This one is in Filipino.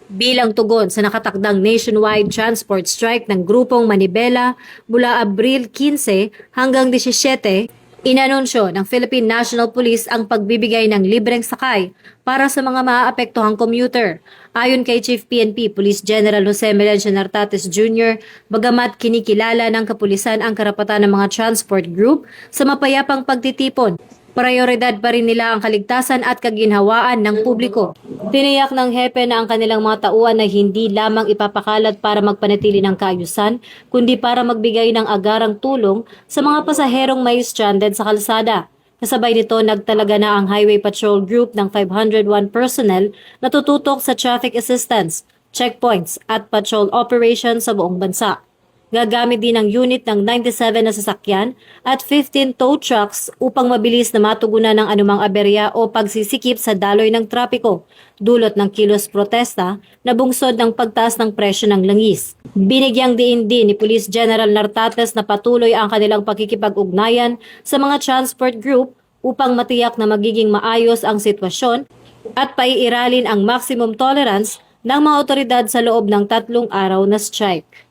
Bilang tugon sa nakatakdang nationwide transport strike ng grupong Manibela mula Abril 15 hanggang 17, inanunsyo ng Philippine National Police ang pagbibigay ng libreng sakay para sa mga maaapektuhang commuter. Ayon kay Chief PNP Police General Jose Melencio Nartates Jr., bagamat kinikilala ng kapulisan ang karapatan ng mga transport group sa mapayapang pagtitipon, prioridad pa rin nila ang kaligtasan at kaginhawaan ng publiko. Tiniyak ng hepe na ang kanilang mga tauhan ay hindi lamang ipapakalat para magpanatili ng kaayusan, kundi para magbigay ng agarang tulong sa mga pasaherong may stranded sa kalsada. Kasabay nito, nagtalaga na ang Highway Patrol Group ng 501 personnel na tututok sa traffic assistance, checkpoints at patrol operations sa buong bansa. Gagamit din ang unit ng 97 na sasakyan at 15 tow trucks upang mabilis na matugunan ng anumang aberya o pagsisikip sa daloy ng trapiko, dulot ng kilos protesta na bungsod ng pagtaas ng presyo ng langis. Binigyang diin din ni Police General Nartates na patuloy ang kanilang pakikipag-ugnayan sa mga transport group upang matiyak na magiging maayos ang sitwasyon at paiiralin ang maximum tolerance ng mga otoridad sa loob ng 3 araw na strike.